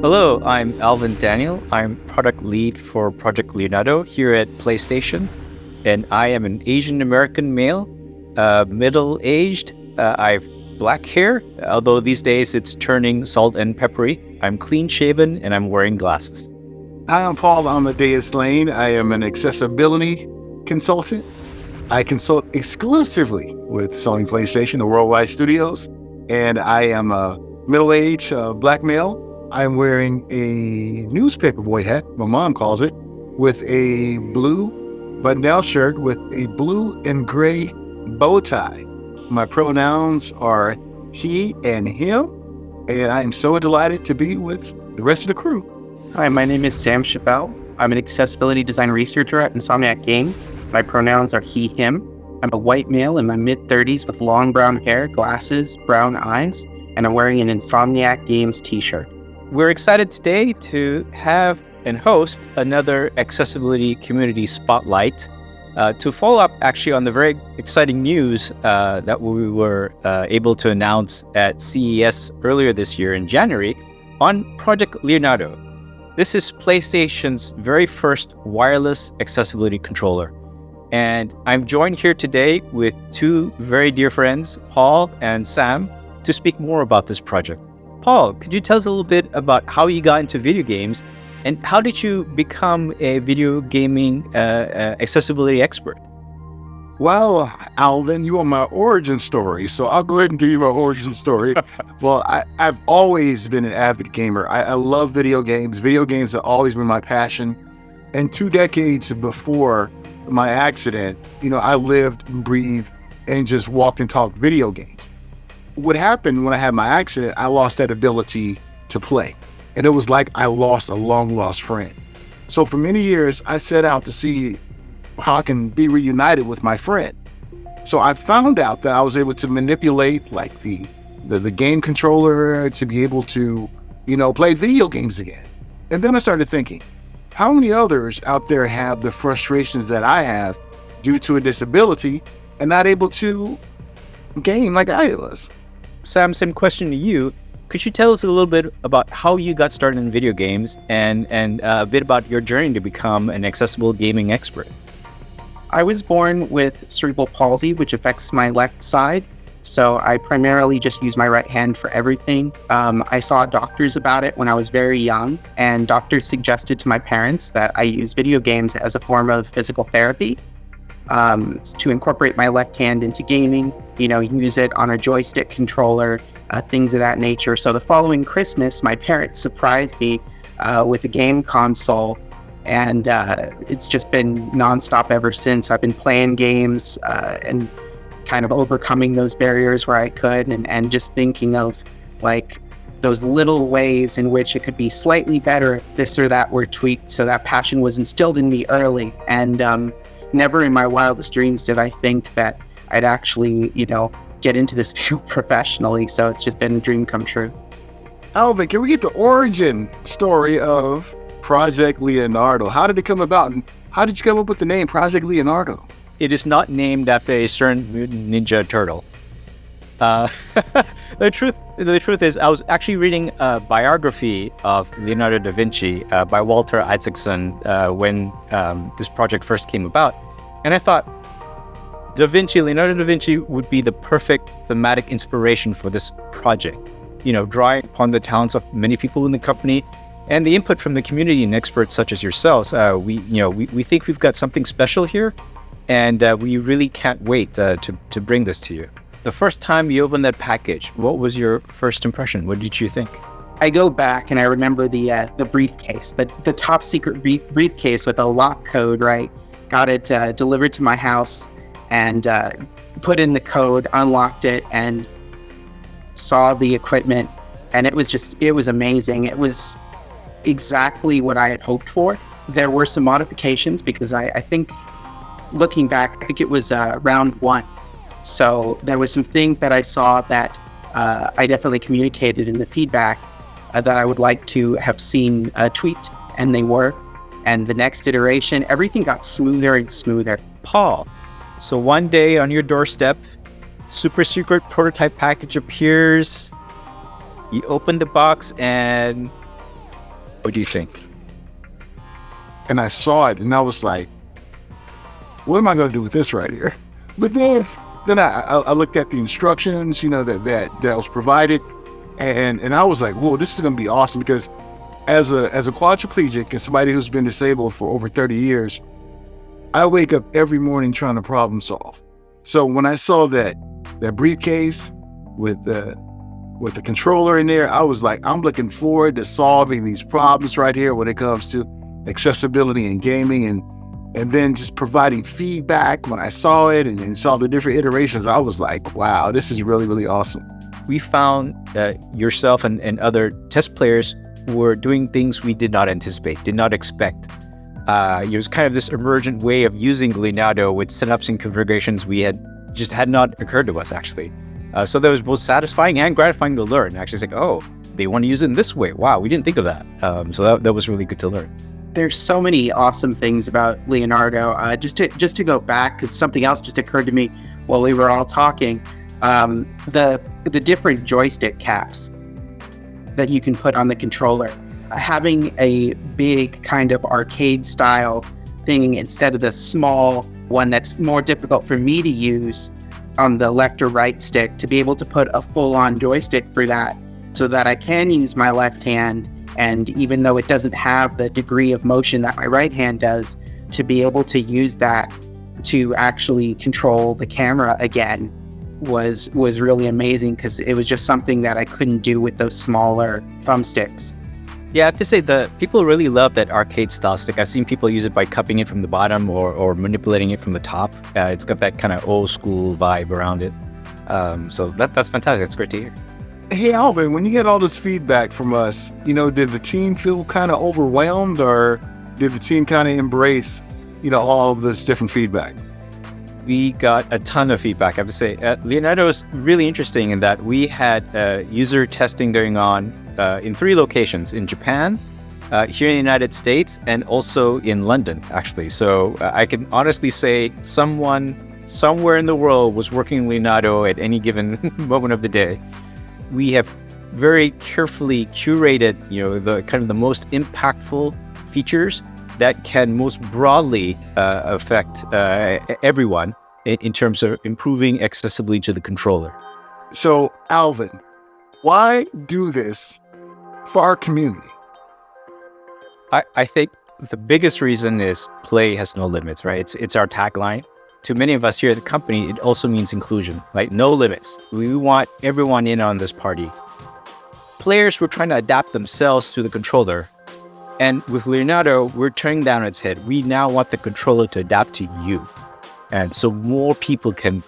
Hello, I'm Alvin Daniel. I'm product lead for Project Leonardo here at PlayStation, and I am an Asian American male, middle-aged. I have black hair, although these days it's turning salt and peppery. I'm clean-shaven and I'm wearing glasses. Hi, I'm Paul Amadeus Lane. I am an accessibility consultant. I consult exclusively with Sony PlayStation, the worldwide studios, and I am a middle-aged black male. I'm wearing a newspaper boy hat, my mom calls it, with a blue button-down shirt with a blue and gray bow tie. My pronouns are he and him, and I am so delighted to be with the rest of the crew. Hi, my name is Sam Schaffel. I'm an accessibility design researcher at Insomniac Games. My pronouns are he, him. I'm a white male in my mid-30s with long brown hair, glasses, brown eyes, and I'm wearing an Insomniac Games t-shirt. We're excited today to have and host another accessibility community spotlight to follow up actually on the very exciting news that we were able to announce at CES earlier this year in January on Project Leonardo. This is PlayStation's very first wireless accessibility controller. And I'm joined here today with two very dear friends, Paul and Sam, to speak more about this project. Paul, could you tell us a little bit about how you got into video games and how did you become a video gaming accessibility expert? Well, Alvin, you want my origin story, so I'll go ahead and give you my origin story. Well, I've always been an avid gamer. I love video games. Video games have always been my passion. And 2 decades before my accident, I lived and breathed and just walked and talked video games. What happened when I had my accident, I lost that ability to play. And it was like I lost a long lost friend. So for many years, I set out to see how I can be reunited with my friend. So I found out that I was able to manipulate like the game controller to be able to, play video games again. And then I started thinking, how many others out there have the frustrations that I have due to a disability and not able to game like I was? Sam, same question to you. Could you tell us a little bit about how you got started in video games and a bit about your journey to become an accessible gaming expert? I was born with cerebral palsy, which affects my left side. So I primarily just use my right hand for everything. I saw doctors about it when I was very young, and doctors suggested to my parents that I use video games as a form of physical therapy. To incorporate my left hand into gaming, use it on a joystick controller, things of that nature. So the following Christmas, my parents surprised me with a game console, and it's just been nonstop ever since. I've been playing games and kind of overcoming those barriers where I could, and just thinking of like those little ways in which it could be slightly better if this or that were tweaked. So that passion was instilled in me early, and never in my wildest dreams did I think that I'd actually, get into this field professionally. So it's just been a dream come true. Alvin, can we get the origin story of Project Leonardo? How did it come about? And how did you come up with the name Project Leonardo? It is not named after a certain mutant ninja turtle. The truth is, I was actually reading a biography of Leonardo da Vinci by Walter Isaacson when this project first came about. And I thought, Leonardo da Vinci would be the perfect thematic inspiration for this project. Drawing upon the talents of many people in the company and the input from the community and experts such as yourselves. We think we've got something special here, and we really can't wait to bring this to you. The first time you opened that package, what was your first impression? What did you think? I go back and I remember the briefcase, the top secret briefcase with a lock code, right? Got it delivered to my house and put in the code, unlocked it, and saw the equipment. And it was amazing. It was exactly what I had hoped for. There were some modifications because I think, looking back, I think it was round 1. So there were some things that I saw that I definitely communicated in the feedback that I would like to have seen tweaked, and they were. And the next iteration, everything got smoother and smoother. Paul, so one day on your doorstep, super secret prototype package appears. You open the box and What do you think? And I saw it and I was like, what am I going to do with this right here? But then I looked at the instructions, that was provided, and I was like, whoa, this is going to be awesome, because as a quadriplegic and somebody who's been disabled for over 30 years, I wake up every morning trying to problem solve. So when I saw that briefcase with the controller in there, I was like, I'm looking forward to solving these problems right here when it comes to accessibility and gaming, and then just providing feedback when I saw it and saw the different iterations. I was like, wow, this is really, really awesome. We found that yourself and other test players were doing things we did not anticipate, did not expect. It was kind of this emergent way of using Leonardo with setups and configurations we had not occurred to us, actually. So that was both satisfying and gratifying to learn. Actually, it's like, oh, they want to use it in this way. Wow, we didn't think of that. So that was really good to learn. There's so many awesome things about Leonardo. Just to go back, because something else just occurred to me while we were all talking. The different joystick caps that you can put on the controller. Having a big kind of arcade style thing instead of the small one that's more difficult for me to use on the left or right stick, to be able to put a full-on joystick for that so that I can use my left hand, and even though it doesn't have the degree of motion that my right hand does, to be able to use that to actually control the camera again was really amazing, because it was just something that I couldn't do with those smaller thumbsticks. Yeah, I have to say the people really love that arcade style stick. I've seen people use it by cupping it from the bottom or manipulating it from the top. It's got that kind of old school vibe around it. So that's fantastic. That's great to hear. Hey, Alvin, when you get all this feedback from us, did the team feel kind of overwhelmed, or did the team kind of embrace, all of this different feedback? We got a ton of feedback, I have to say. Leonardo is really interesting in that we had user testing going on in 3 locations: in Japan, here in the United States, and also in London, actually. So I can honestly say someone somewhere in the world was working Leonardo at any given moment of the day. We have very carefully curated, the kind of the most impactful features that can most broadly affect everyone in terms of improving accessibility to the controller. So, Alvin, why do this for our community? I think the biggest reason is play has no limits, right? It's our tagline. To many of us here at the company, it also means inclusion, right? No limits. We want everyone in on this party. Players were trying to adapt themselves to the controller. And with Leonardo, we're turning down its head. We now want the controller to adapt to you. And so more people can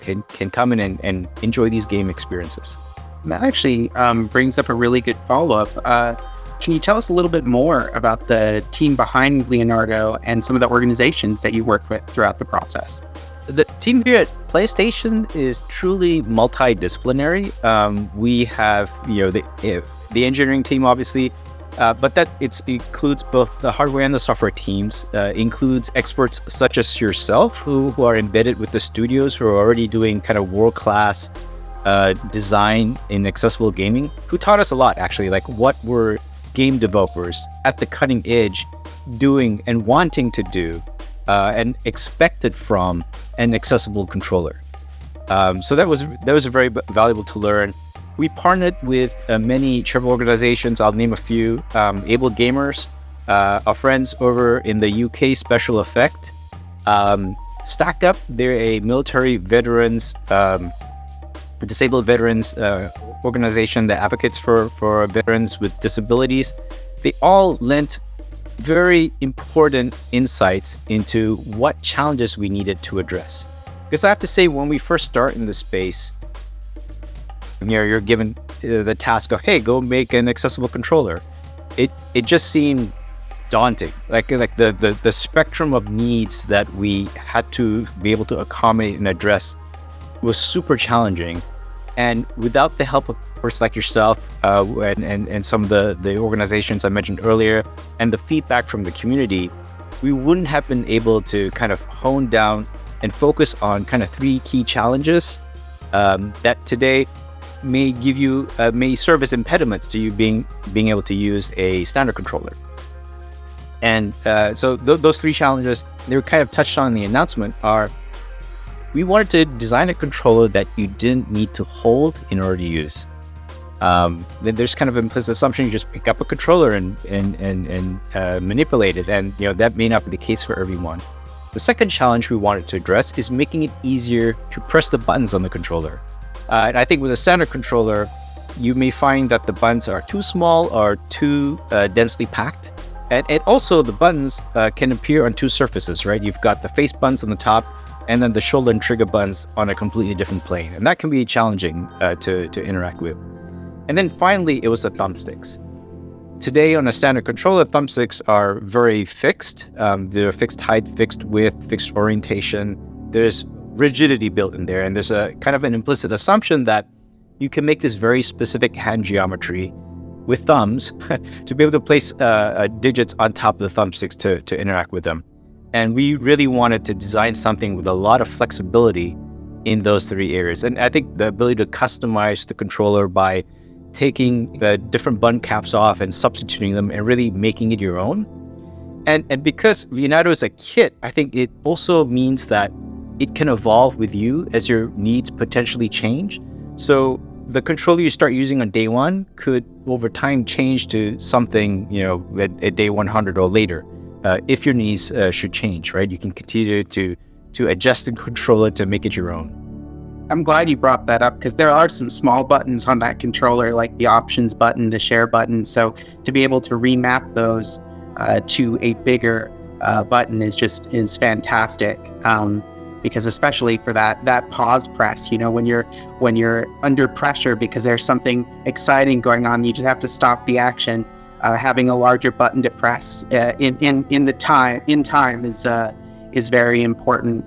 come in and enjoy these game experiences. That actually brings up a really good follow-up. Can you tell us a little bit more about the team behind Leonardo and some of the organizations that you work with throughout the process? The team here at PlayStation is truly multidisciplinary. We have, the engineering team, obviously, but that it includes both the hardware and the software teams. Includes experts such as yourself, who are embedded with the studios, who are already doing kind of world-class design in accessible gaming, who taught us a lot, actually, like what were game developers at the cutting edge doing and wanting to do and expected from an accessible controller. So that was very valuable to learn. We partnered with many charitable organizations. I'll name a few. Able Gamers, our friends over in the UK, Special Effect. Stack Up, they're a military veterans, disabled veterans organization that advocates for veterans with disabilities. They all lent very important insights into what challenges we needed to address. Because I have to say, when we first start in the space, you're given the task of, hey, go make an accessible controller. It just seemed daunting. Like the spectrum of needs that we had to be able to accommodate and address was super challenging. And without the help of a person like yourself and some of the organizations I mentioned earlier, and the feedback from the community, we wouldn't have been able to kind of hone down and focus on kind of 3 key challenges that today may serve as impediments to you being able to use a standard controller. And so those three challenges, they were kind of touched on in the announcement, are we wanted to design a controller that you didn't need to hold in order to use. Then there's kind of implicit assumption you just pick up a controller and manipulate it, and that may not be the case for everyone. The second challenge we wanted to address is making it easier to press the buttons on the controller. And I think with a standard controller, you may find that the buttons are too small or too densely packed. And also the buttons can appear on two surfaces, right? You've got the face buttons on the top and then the shoulder and trigger buttons on a completely different plane. And that can be challenging to interact with. And then finally, it was the thumbsticks. Today on a standard controller, thumbsticks are very fixed. They're fixed height, fixed width, fixed orientation. There's rigidity built in there. And there's a kind of an implicit assumption that you can make this very specific hand geometry with thumbs to be able to place digits on top of the thumbsticks to interact with them. And we really wanted to design something with a lot of flexibility in those three areas. And I think the ability to customize the controller by taking the different button caps off and substituting them and really making it your own. And because Leonardo is a kit, I think it also means that it can evolve with you as your needs potentially change. So the controller you start using on day one could over time change to something, at day 100 or later, if your needs should change, right? You can continue to adjust the controller to make it your own. I'm glad you brought that up because there are some small buttons on that controller, like the options button, the share button. So to be able to remap those to a bigger button is fantastic. Because especially for that pause press, when you're under pressure because there's something exciting going on, you just have to stop the action. Having a larger button to press in time is very important.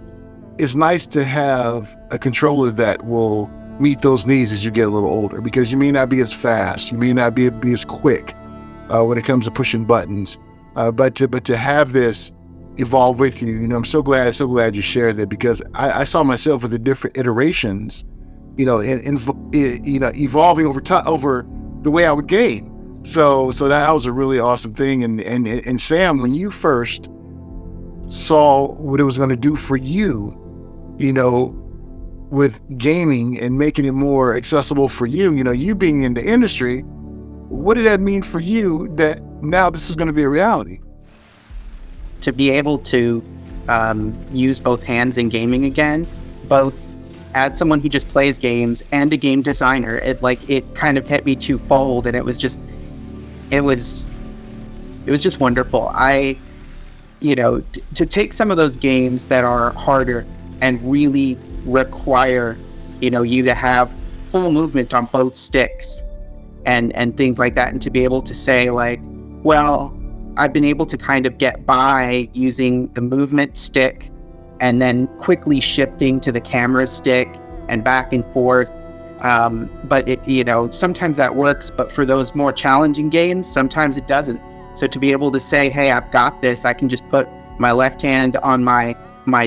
It's nice to have a controller that will meet those needs as you get a little older, because you may not be as fast, you may not be as quick when it comes to pushing buttons, but to have this evolve with you. I'm so glad you shared that, because I saw myself with the different iterations, evolving over time, over the way I would game. So that was a really awesome thing. And Sam, when you first saw what it was going to do for you, with gaming and making it more accessible for you, you being in the industry, what did that mean for you that now this is going to be a reality? To be able to use both hands in gaming again, both as someone who just plays games and a game designer, it kind of hit me twofold, and it was just wonderful. To take some of those games that are harder and really require, you to have full movement on both sticks and things like that, and to be able to say I've been able to kind of get by using the movement stick and then quickly shifting to the camera stick and back and forth. But sometimes that works, but for those more challenging games, sometimes it doesn't. So to be able to say, hey, I've got this, I can just put my left hand on my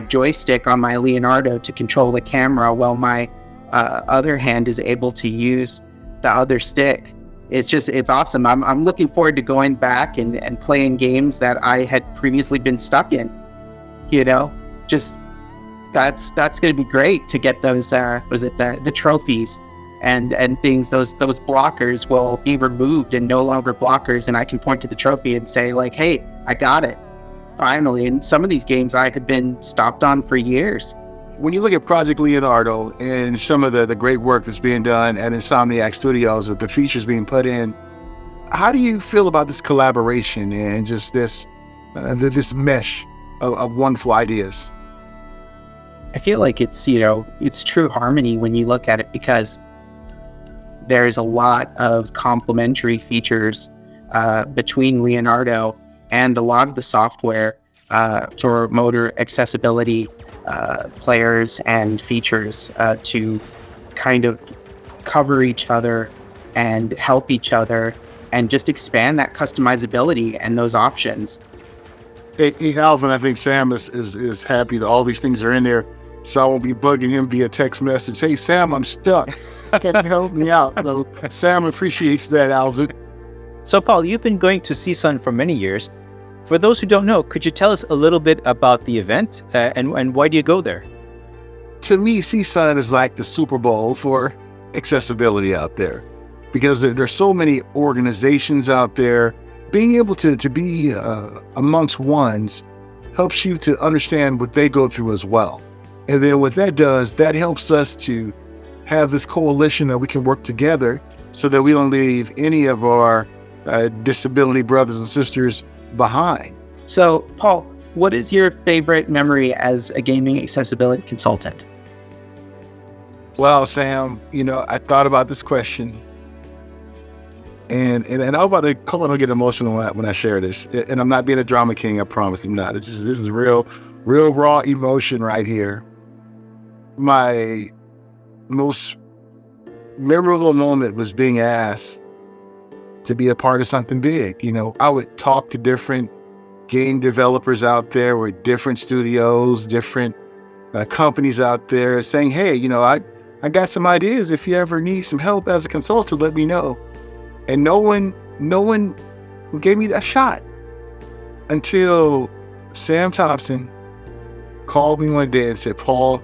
joystick on my Leonardo to control the camera while my other hand is able to use the other stick. It's awesome. I'm looking forward to going back and playing games that I had previously been stuck in. That's going to be great to get those the trophies and things. Those blockers will be removed and no longer blockers, and I can point to the trophy and say hey, I got it finally. And some of these games I had been stopped on for years. When you look at Project Leonardo and some of the great work that's being done at Insomniac Studios with the features being put in, how do you feel about this collaboration and just this mesh of wonderful ideas? I feel like it's true harmony when you look at it, because there's a lot of complementary features between Leonardo and a lot of the software for motor accessibility players and features to kind of cover each other and help each other and just expand that customizability and those options. Hey, Alvin, I think Sam is happy that all these things are in there, so I won't be bugging him via text message. Hey, Sam, I'm stuck. Can you help me out? So Sam appreciates that, Alvin. So, Paul, you've been going to CSUN for many years. For those who don't know, could you tell us a little bit about the event and why do you go there? To me, CSUN is like the Super Bowl for accessibility out there, because there's so many organizations out there. Being able to be amongst ones helps you to understand what they go through as well. And then what that does, that helps us to have this coalition that we can work together so that we don't leave any of our disability brothers and sisters behind. So, Paul, what is your favorite memory as a gaming accessibility consultant? Well, Sam, I thought about this question, and I'm about to get emotional when I share this. And I'm not being a drama king, I promise I'm not. This is real raw emotion right here. My most memorable moment was being asked to be a part of something big. I would talk to different game developers out there with different studios, different companies out there saying, hey, I got some ideas. If you ever need some help as a consultant, let me know. And no one gave me that shot until Sam Thompson called me one day and said, Paul,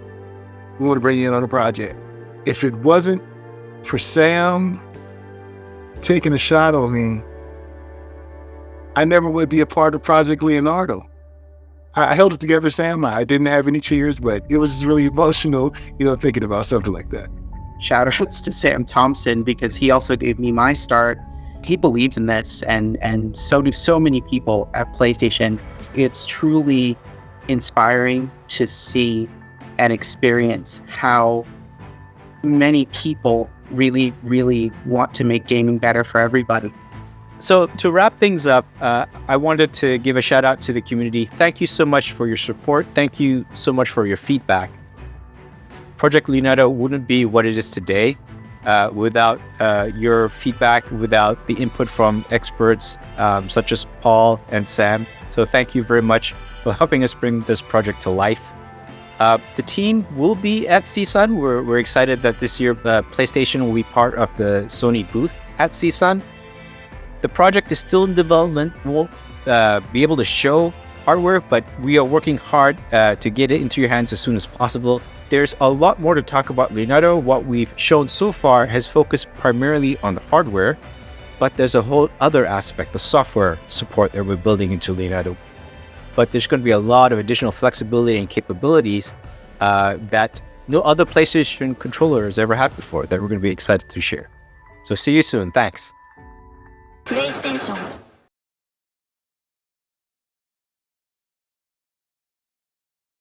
we want to bring you in on a project. If it wasn't for Sam taking a shot on me, I never would be a part of Project Leonardo. I held it together, Sam. I didn't have any tears, but it was really emotional, thinking about something like that. Shout outs to Sam Thompson, because he also gave me my start. He believes in this, and so do so many people at PlayStation. It's truly inspiring to see and experience how many people really, really want to make gaming better for everybody. So to wrap things up, I wanted to give a shout out to the community. Thank you so much for your support. Thank you so much for your feedback. Project Leonardo wouldn't be what it is today without your feedback, without the input from experts such as Paul and Sam. So thank you very much for helping us bring this project to life. The team will be at CSUN. We're excited that this year PlayStation will be part of the Sony booth at CSUN. The project is still in development. We'll be able to show hardware, but we are working hard to get it into your hands as soon as possible. There's a lot more to talk about Leonardo. What we've shown so far has focused primarily on the hardware, but there's a whole other aspect, the software support that we're building into Leonardo. But there's going to be a lot of additional flexibility and capabilities that no other PlayStation controller has ever had before that we're going to be excited to share. So see you soon. Thanks. PlayStation